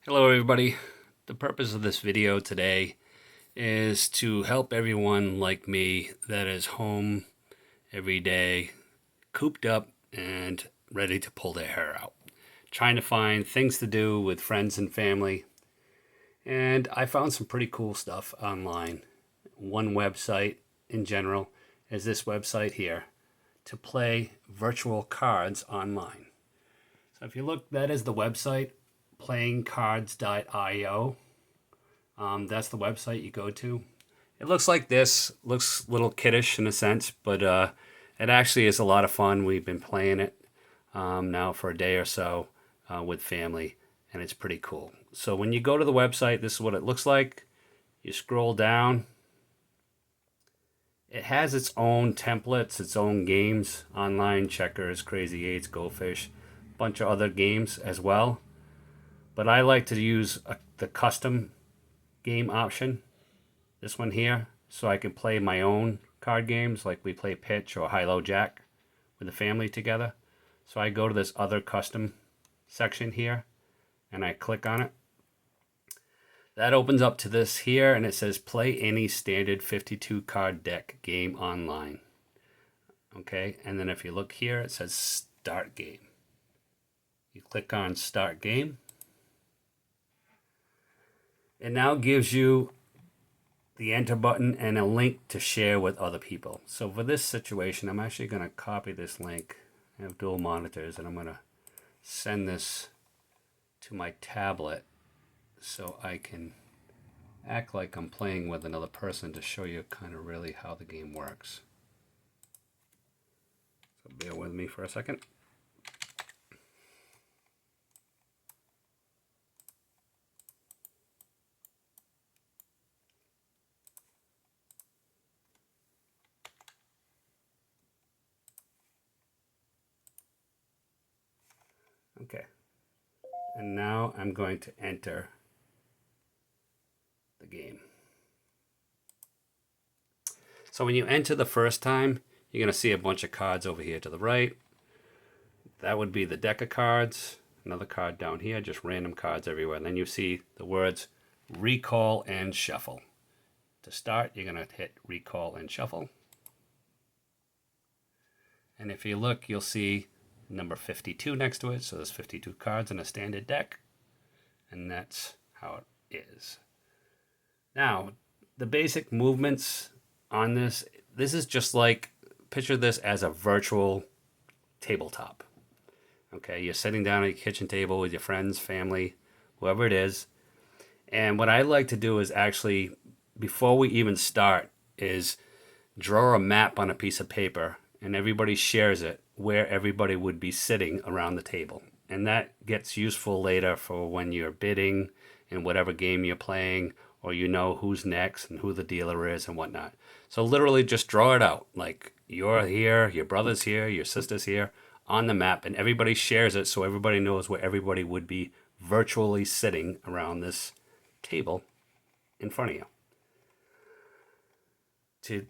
Hello everybody. The purpose of this video today is to help everyone like me that is home every day, cooped up and ready to pull their hair out. Trying to find things to do with friends and family. And I found some pretty cool stuff online. One website in general is this website here to play virtual cards online. So if you look, that is the website, playingcards.io. That's the website you go to. It looks like this. Looks a little kiddish in a sense, but it actually is a lot of fun. We've been playing it now for a day or so with family, and it's pretty cool. So when you go to the website, this is what it looks like. You scroll down. It has its own templates, its own games, online checkers, Crazy Eights, Go Fish, a bunch of other games as well. But I like to use the custom game option, this one here, so I can play my own card games like we play Pitch or High-Low Jack with the family together. So I go to this other custom section here and I click on it. That opens up to this here and it says play any standard 52 card deck game online. Okay, and then if you look here, it says start game. You click on start game. It now gives you the enter button and a link to share with other people. So for this situation, I'm actually going to copy this link. I have dual monitors and I'm going to send this to my tablet so I can act like I'm playing with another person to show you kind of really how the game works. So bear with me for a second. Okay. And now I'm going to enter the game. So when you enter the first time, you're going to see a bunch of cards over here to the right. That would be the deck of cards. Another card down here, just random cards everywhere. And then you see the words recall and shuffle. To start, you're going to hit recall and shuffle. And if you look, you'll see number 52 next to it. So there's 52 cards in a standard deck. And that's how it is. Now, the basic movements on this is just like, picture this as a virtual tabletop. Okay, you're sitting down at your kitchen table with your friends, family, whoever it is. And what I like to do is actually, before we even start, is draw a map on a piece of paper and everybody shares it where everybody would be sitting around the table. And that gets useful later for when you're bidding in whatever game you're playing, or you know who's next and who the dealer is and whatnot. So literally just draw it out. Like you're here, your brother's here, your sister's here on the map, and everybody shares it so everybody knows where everybody would be virtually sitting around this table in front of you.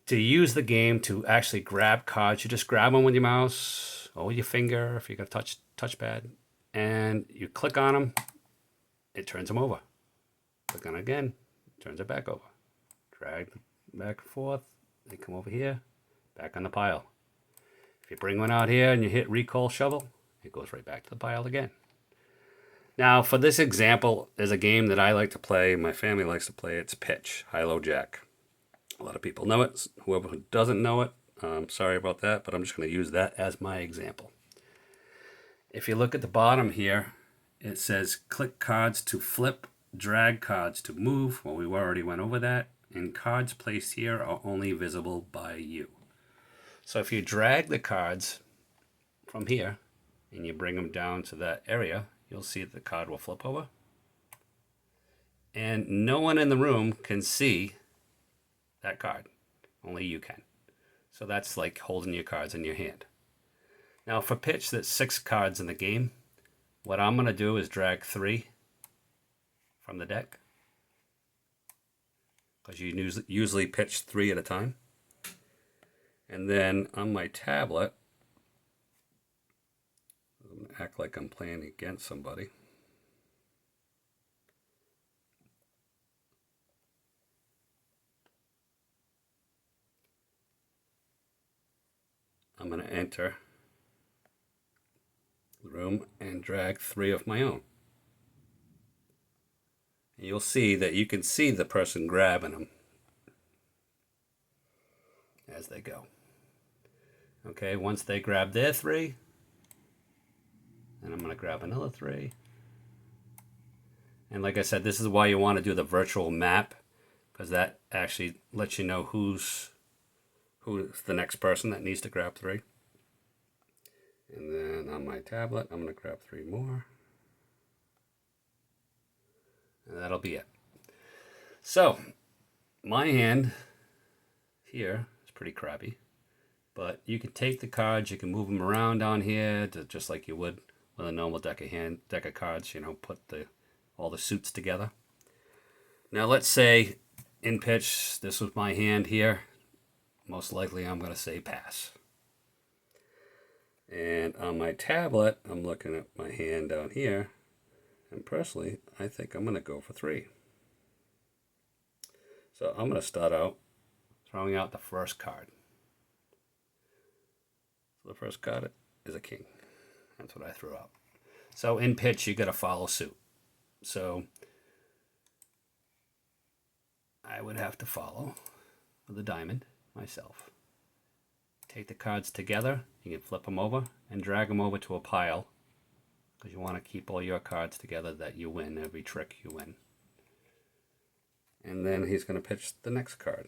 To use the game, to actually grab cards, you just grab them with your mouse or with your finger if you got a touchpad, and you click on them, it turns them over. Click on it again, turns it back over. Drag back and forth, they come over here, back on the pile. If you bring one out here and you hit recall shovel, it goes right back to the pile again. Now, for this example, there's a game that I like to play, my family likes to play, it's Pitch, High-Low Jack. A lot of people know it. Whoever doesn't know it, I'm sorry about that, but I'm just going to use that as my example. If you look at the bottom here, it says click cards to flip, drag cards to move. Well, we already went over that. And cards placed here are only visible by you. So if you drag the cards from here and you bring them down to that area, you'll see that the card will flip over. And no one in the room can see that card. Only you can. So that's like holding your cards in your hand. Now for Pitch, that's 6 cards in the game. What I'm going to do is drag 3 from the deck, because you usually pitch 3 at a time. And then on my tablet, I'm going to act like I'm playing against somebody. I'm going to enter the room and drag 3 of my own. And you'll see that you can see the person grabbing them as they go. Okay, once they grab their 3, then I'm going to grab another 3. And like I said, this is why you want to do the virtual map, because that actually lets you know who's the next person that needs to grab 3. And then on my tablet, I'm going to grab 3 more. And that'll be it. So, my hand here is pretty crappy. But you can take the cards, you can move them around on here, just like you would with a normal deck of cards, you know, put all the suits together. Now let's say in pitch, this was my hand here. Most likely I'm going to say pass. And on my tablet, I'm looking at my hand down here. And personally, I think I'm going to go for 3. So I'm going to start out throwing out the first card. So the first card is a king. That's what I threw out. So in pitch, you got to follow suit. So I would have to follow with a diamond myself. Take the cards together. You can flip them over and drag them over to a pile, because you want to keep all your cards together that you win. Every trick you win. And then he's going to pitch the next card.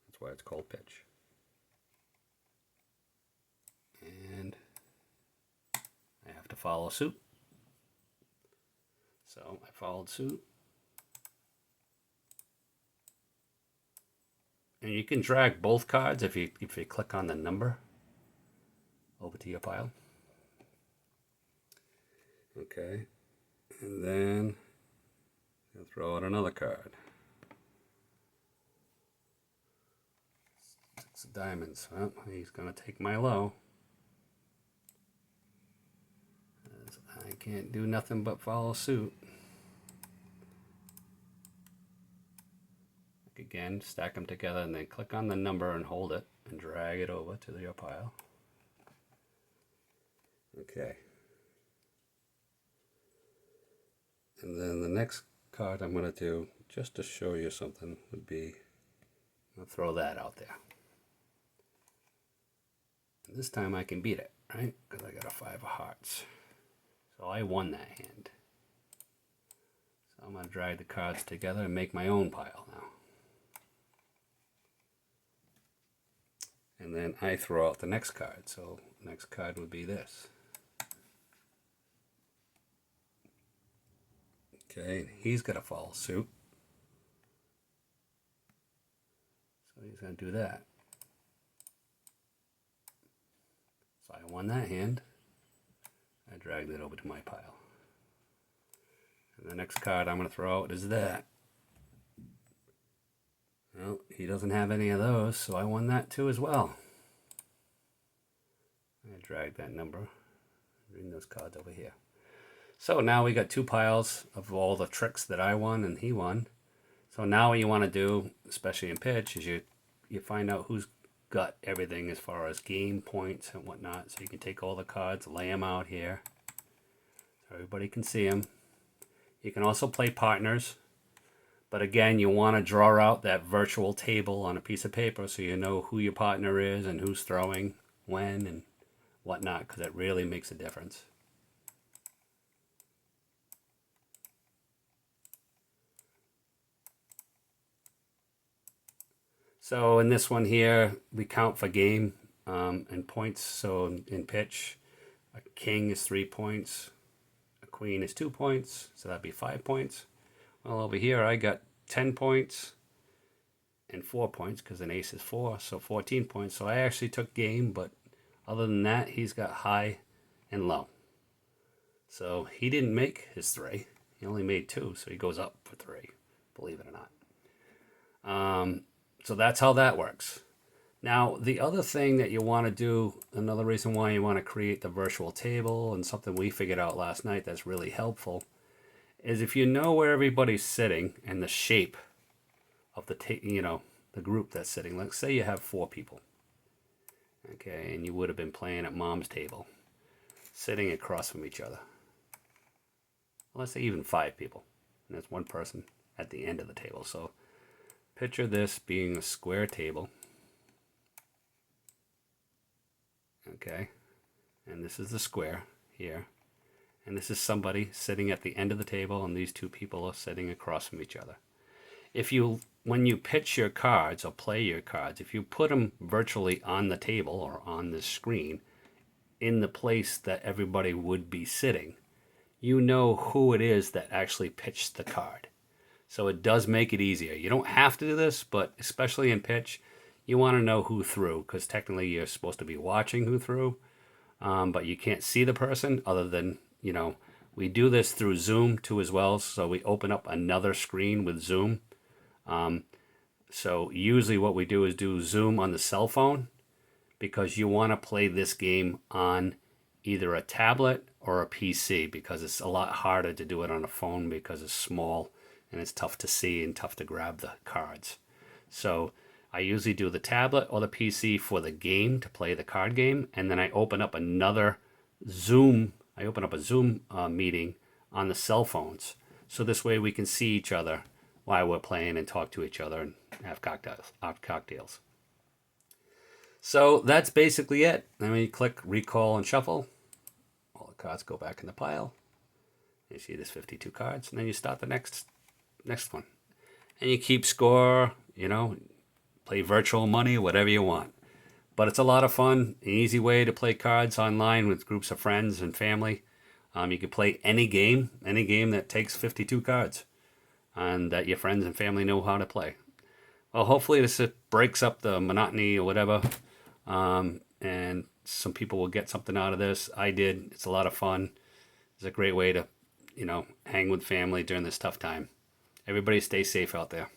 That's why it's called pitch. And I have to follow suit. So I followed suit. And you can drag both cards if you click on the number over to your pile. Okay. And then I'll throw out another card. 6 of diamonds. Well, he's going to take my low. I can't do nothing but follow suit. Again, stack them together and then click on the number and hold it and drag it over to your pile. Okay. And then the next card I'm going to do, just to show you something, would be, I'll throw that out there. And this time I can beat it, right? Because I got a 5 of hearts. So I won that hand. So I'm going to drag the cards together and make my own pile now. And then I throw out the next card. So the next card would be this. Okay, and he's got to follow suit. So he's going to do that. So I won that hand. I dragged it over to my pile. And the next card I'm going to throw out is that. Well, he doesn't have any of those, so I won that too as well. I dragged that number. Bring those cards over here. So now we got 2 piles of all the tricks that I won and he won. So now what you want to do, especially in pitch, is you find out who's got everything as far as game points and whatnot. So you can take all the cards, lay them out here, so everybody can see them. You can also play partners, but again, you want to draw out that virtual table on a piece of paper so you know who your partner is and who's throwing when and whatnot, because it really makes a difference. So in this one here, we count for game and points. So in pitch, a king is 3 points, a queen is 2 points, so that'd be 5 points. Well, over here I got 10 points and 4 points because an ace is 4, so 14 points. So I actually took game, but other than that, he's got high and low. So he didn't make his 3. He only made 2, so he goes up for 3, believe it or not. So that's how that works. Now, the other thing that you want to do, another reason why you want to create the virtual table, and something we figured out last night that's really helpful, is if you know where everybody's sitting and the shape of the group that's sitting. Let's say you have 4 people, Okay, and you would have been playing at mom's table, sitting across from each other. Well, let's say even 5 people, and there's one person at the end of the table. So picture this being a square table. Okay, and this is the square here, and this is somebody sitting at the end of the table, and these 2 people are sitting across from each other. When you pitch your cards or play your cards, if you put them virtually on the table or on the screen in the place that everybody would be sitting, you know who it is that actually pitched the card. So it does make it easier. You don't have to do this, but especially in pitch, you want to know who threw, because technically you're supposed to be watching who threw, but you can't see the person other than, we do this through Zoom too as well. So we open up another screen with Zoom. So usually what we do is do Zoom on the cell phone, because you want to play this game on either a tablet or a PC, because it's a lot harder to do it on a phone because it's small and it's tough to see and tough to grab the cards. So I usually do the tablet or the PC for the game, to play the card game, and then I open up another Zoom. I open up a Zoom meeting on the cell phones, so this way we can see each other while we're playing and talk to each other and have cocktails. So that's basically it. Then we click recall and shuffle. All the cards go back in the pile. You see there's 52 cards, and then you start the next one. And you keep score, play virtual money, whatever you want. But it's a lot of fun, an easy way to play cards online with groups of friends and family. You can play any game that takes 52 cards, and that your friends and family know how to play. Well, hopefully this breaks up the monotony or whatever, and some people will get something out of this. I did. It's a lot of fun. It's a great way to, hang with family during this tough time. Everybody stay safe out there.